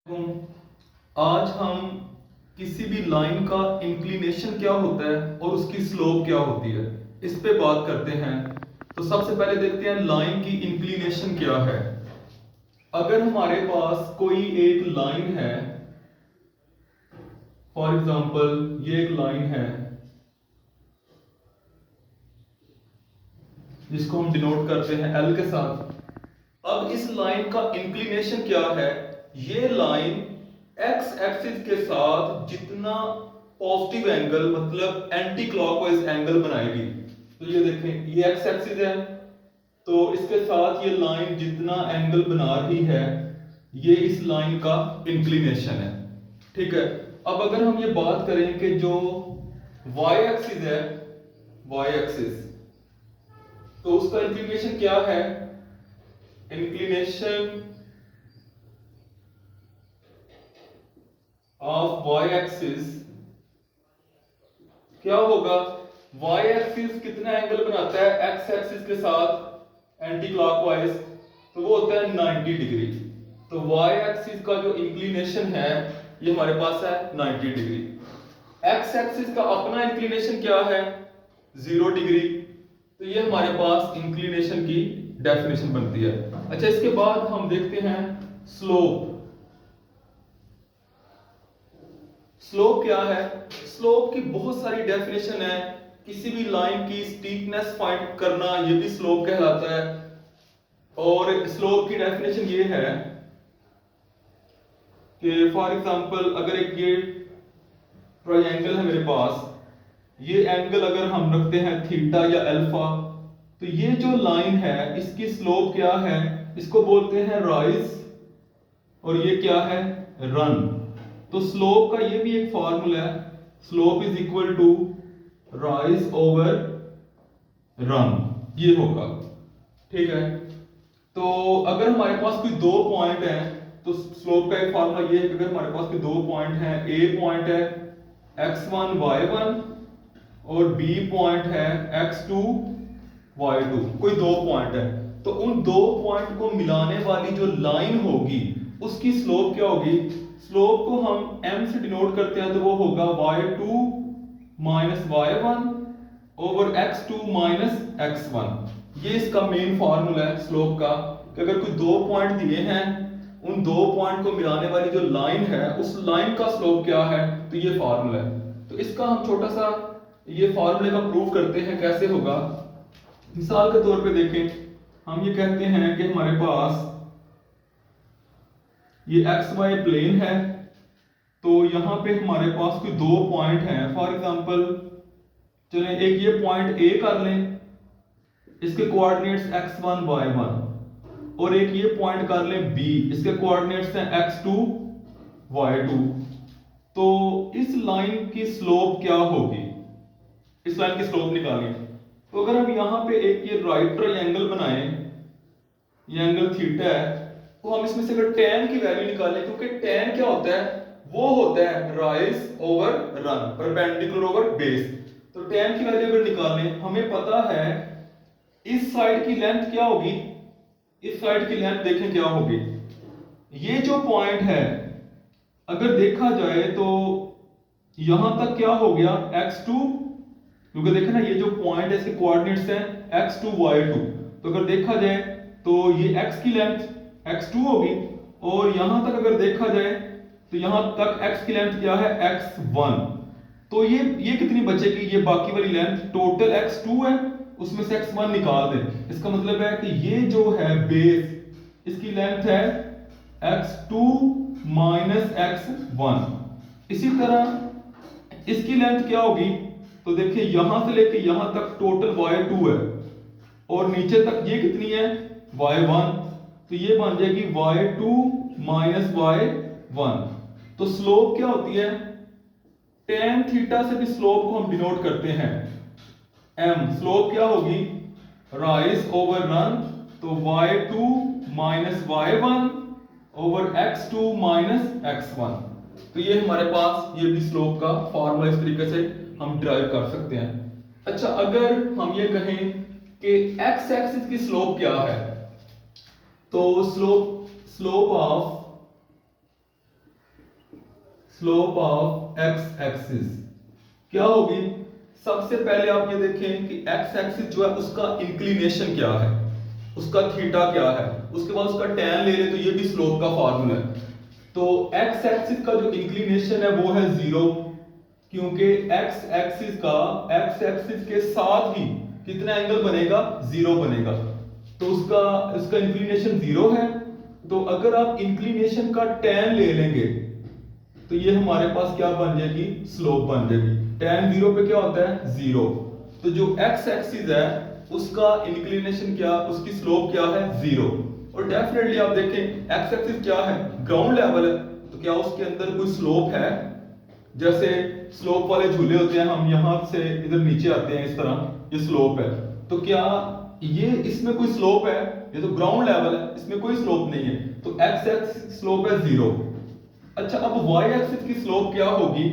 आज हम किसी भी लाइन का इंक्लिनेशन क्या होता है और उसकी स्लोप क्या होती है इस पे बात करते हैं। तो सबसे पहले देखते हैं लाइन की इंक्लिनेशन क्या है। अगर हमारे पास कोई एक लाइन है, फॉर एग्जांपल ये एक लाइन है जिसको हम डिनोट करते हैं एल के साथ। अब इस लाइन का इंक्लिनेशन क्या है? ये लाइन एक्स एक्सिस के साथ जितना पॉजिटिव एंगल मतलब एंटी क्लॉकवाइज एंगल बनाएगी, तो ये देखें ये एक्स एक्सिस है, तो इसके साथ ये लाइन जितना एंगल बना रही है ये इस लाइन का इंक्लिनेशन है। ठीक है। अब अगर हम ये बात करें कि जो वाई एक्सिस है, वाई एक्सिस, तो उसका इंक्लिनेशन क्या है? इंक्लिनेशन ऑफ वाई एक्सिस क्या होगा? वाई एक्सिस कितना एंगल बनाता है एक्स एक्सिस के साथ एंटी क्लॉकवाइज? तो वो होता है 90 डिग्री। तो वाई एक्सिस का जो इंक्लिनेशन है ये हमारे पास है 90 डिग्री। एक्स एक्सिस का अपना इंक्लिनेशन क्या है? 0 डिग्री। तो ये हमारे पास इंक्लिनेशन की डेफिनेशन बनती है। अच्छा, इसके बाद हम देखते हैं स्लोप। स्लोप क्या है? स्लोप की बहुत सारी डेफिनेशन है। किसी भी लाइन की स्टीपनेस फाइंड करना ये भी स्लोप कहलाता है। और स्लोप की डेफिनेशन ये है कि फॉर एग्जांपल अगर एक ये ट्रायंगल है मेरे पास, ये एंगल अगर हम रखते हैं थीटा या अल्फा, तो ये जो लाइन है इसकी स्लोप क्या है? इसको बोलते हैं राइज, और ये क्या है? रन। तो स्लोप का ये भी एक फॉर्मूला है, slope is equal to rise over run, ये होगा। ठीक है। तो अगर हमारे पास कोई दो पॉइंट है तो स्लोप का एक फॉर्मूला ये है कि अगर हमारे पास कोई दो पॉइंट है, ए पॉइंट है x1 y1 और बी पॉइंट है x2 y2, कोई दो पॉइंट है, तो उन दो पॉइंट को मिलाने वाली जो लाइन होगी उसकी स्लोप क्या होगी? स्लोप को हम m से डिनोट करते हैं, तो वो होगा y2 minus y1 over x2 minus x1। ये इसका मेन फॉर्मूला है स्लोप का, कि अगर कोई दो पॉइंट दिए हैं, उन दो पॉइंट को मिलाने वाली जो लाइन है उस लाइन का स्लोप क्या है, तो ये फॉर्मूला है। तो इसका हम छोटा सा ये फॉर्मूले का प्रूव करते हैं कैसे होगा। मिसाल के तौर पे देखें, हम ये कहते हैं कि हमारे पास ये एक्स वाई प्लेन है, तो यहां पे हमारे पास कोई दो पॉइंट हैं। फॉर एग्जांपल चलें एक ये पॉइंट ए कर लें, इसके कोऑर्डिनेट्स x1 y1, और एक ये पॉइंट कर लें बी, इसके कोऑर्डिनेट्स हैं x2 y2। तो इस लाइन की स्लोप क्या होगी? इस लाइन की स्लोप निकालिए। तो अगर हम यहां पे एक ये राइट ट्रायंगल बनाएं, ये एंगल थीटा है, तो हम इसमें से अगर tan की वैल्यू निकालें, क्योंकि tan क्या होता है? वो होता है rise over run, perpendicular over base. तो tan की वैल्यू अगर निकालें, हमें पता है इस साइड की लेंथ क्या होगी? इस साइड की लेंथ देखें क्या होगी? ये जो पॉइंट है अगर देखा जाए तो यहां तक क्या हो गया? x2, क्योंकि देखें ना ये जो पॉइंट है इसके कोऑर्डिनेट्स हैं x2 y2, तो अगर देखा जाए तो ये x की लेंथ x2 होगी, और यहां तक अगर देखा जाए तो यहां तक x की लेंथ क्या है? x1। तो ये कितनी बचेगी? ये बाकी वाली लेंथ टोटल x2 है, उसमें से x1 निकाल दें। इसका मतलब है कि ये जो है बेस, इसकी लेंथ है x2 माइनस x1। इसी तरह इसकी लेंथ क्या होगी? तो देखिए यहां से लेके यहां तक टोटल y2 है, और नीचे तक ये कितनी है? y1। तो ये बन जाएगी y2 माइनस y1। तो स्लोप क्या होती है? tan थीटा से भी स्लोप को हम डिनोट करते हैं m। स्लोप क्या होगी? राइज ओवर रन, तो y2 minus y1 over x2 minus x1। तो ये हमारे पास ये भी स्लोप का फॉर्मूला इस तरीके से हम डिराइव कर सकते हैं। अच्छा, अगर हम ये कहें कि x एक्सिस की स्लोप क्या है, तो slope of slope of x axis क्या होगी? सबसे पहले आप ये देखें कि एक्स एक्सिस जो है उसका इंक्लिनेशन क्या है, उसका थीटा क्या है, उसके बाद उसका टैन ले ले तो ये भी स्लोप का फार्मूला है। तो एक्स एक्सिस का जो इंक्लिनेशन है वो है 0, क्योंकि एक्स एक्सिस के साथ ही कितना एंगल बनेगा? 0 बनेगा। तो उसका इंक्लिनेशन 0 है। तो अगर आप इंक्लिनेशन का टैन ले लेंगे तो ये हमारे पास क्या बन जाएगी? स्लोप बन जाएगी। tan 0 पे क्या होता है? 0। तो जो x एक्सिस है उसका इंक्लिनेशन क्या, उसकी स्लोप क्या है? 0। और डेफिनेटली आप देखें x एक्सिस क्या है? ग्राउंड लेवल है। तो क्या उसके अंदर कोई स्लोप है? जैसे स्लोप वाले झूले होते हैं, हम यहां से इधर नीचे आते हैं इस तरह, ये स्लोप है। तो क्या ये इसमें कोई स्लोप है? ये तो ग्राउंड लेवल है, इसमें कोई स्लोप नहीं है। तो x एक्सिस स्लोप है 0। अच्छा, अब y एक्सिस की स्लोप क्या होगी?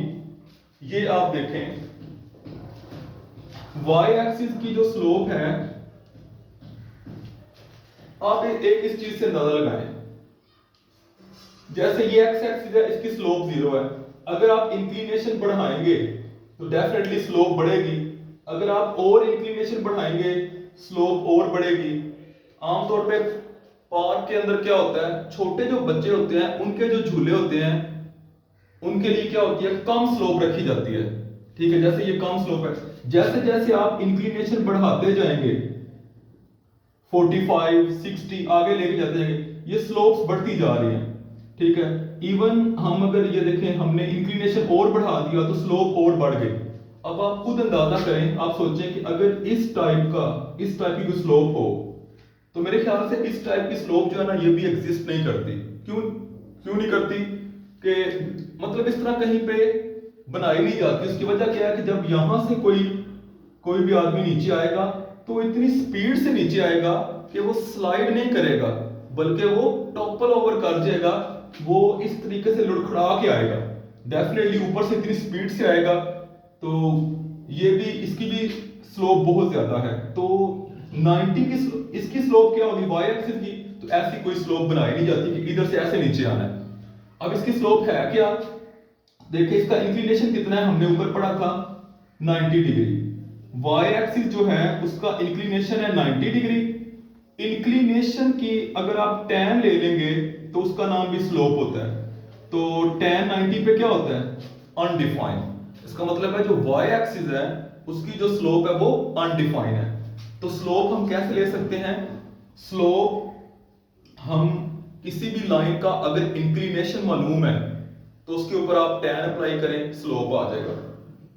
ये आप देखें, y एक्सिस की जो स्लोप है, आप एक इस चीज से अंदाजा लगाएं। जैसे ये x एक्सिस है, इसकी स्लोप 0 है। अगर आप इंक्लिनेशन बढ़ाएंगे तो डेफिनेटली स्लोप बढ़ेगी। अगर आप और इंक्लिनेशन बढ़ाएंगे स्लोप और बढ़ेगी। आमतौर पे पार्क के अंदर क्या होता है, छोटे जो बच्चे होते हैं उनके जो झूले होते हैं उनके लिए क्या होती है? कम स्लोप रखी जाती है। ठीक है, जैसे ये कम स्लोप है, जैसे जैसे आप इंक्लिनेशन बढ़ाते जाएंगे 45 60 आगे लेके जाते जाएंगे, ये स्लोप्स बढ़ती जा रही हैं। ठीक है, इवन हम अगर ये देखें, हमने इंक्लिनेशन और बढ़ा दिया तो स्लोप और बढ़ गई। अब आप खुद अंदाजा करें, आप सोचें कि अगर इस टाइप की कोई स्लोप हो तो मेरे ख्याल से इस टाइप की स्लोप जो है ना, ये भी एग्जिस्ट नहीं करती। क्यों नहीं करती? कि मतलब इस तरह कहीं पे बनाई नहीं जाती। उसकी वजह क्या है कि जब यहां से कोई भी आदमी नीचे आएगा तो इतनी स्पीड से नीचे आएगा कि वो स्लाइड नहीं करेगा, बल्कि वो टॉपल ओवर कर जाएगा। वो इस तरीके से लुढ़खड़ा के आएगा, डेफिनेटली ऊपर से इतनी स्पीड से आएगा। तो ये भी, इसकी भी स्लोप बहुत ज्यादा है। तो 90 की इसकी स्लोप क्या होगी? y एक्सिस की। तो ऐसी कोई स्लोप बनाई नहीं जाती कि इधर से ऐसे नीचे आना है। अब इसकी स्लोप है क्या? देखिए, इसका इंक्लिनेशन कितना है, हमने ऊपर पढ़ा था 90 डिग्री। y एक्सिस जो है उसका इंक्लिनेशन है 90 डिग्री। इंक्लिनेशन की अगर आप tan ले लेंगे तो उसका नाम भी स्लोप होता है। तो tan 90 पे क्या होता है? अनडिफाइंड। इसका मतलब है जो y एक्सिस है उसकी जो स्लोप है वो अनडिफाइंड है। तो स्लोप हम कैसे ले सकते हैं? स्लोप हम किसी भी लाइन का अगर इंक्लिनेशन मालूम है तो उसके ऊपर आप tan अप्लाई करें, स्लोप आ जाएगा।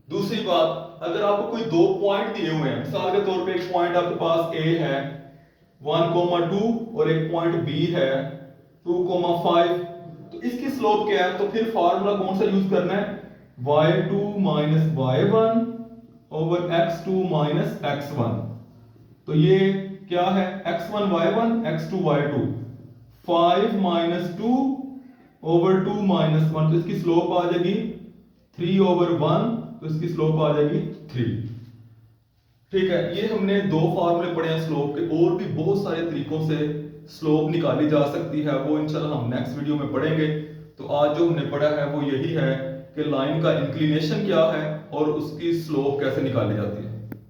दूसरी बात, अगर आपको कोई दो पॉइंट दिए हुए हैं, मिसाल के तौर पे एक पॉइंट आपके पास A है 1,2 और एक पॉइंट B है 2,5, तो इसकी स्लोप क्या है? तो फिर फार्मूला कौन सा यूज करना है? y2 minus y1 over x2 minus x1। तो ये क्या है? x1 y1 x2 y2। 5 minus 2 over 2 minus 1, तो इसकी स्लोप आ जाएगी 3 ओवर 1, तो इसकी स्लोप आ जाएगी 3। ठीक है, ये हमने दो फार्मूले पढ़े हैं स्लोप के। और भी बहुत सारे तरीकों से स्लोप निकाली जा सकती है, वो इंशाल्लाह हम नेक्स्ट वीडियो में पढ़ेंगे। तो आज जो हमने पढ़ा है वो यही है कि लाइन का इंक्लिनेशन क्या है और उसकी स्लोप कैसे निकाली जाती है।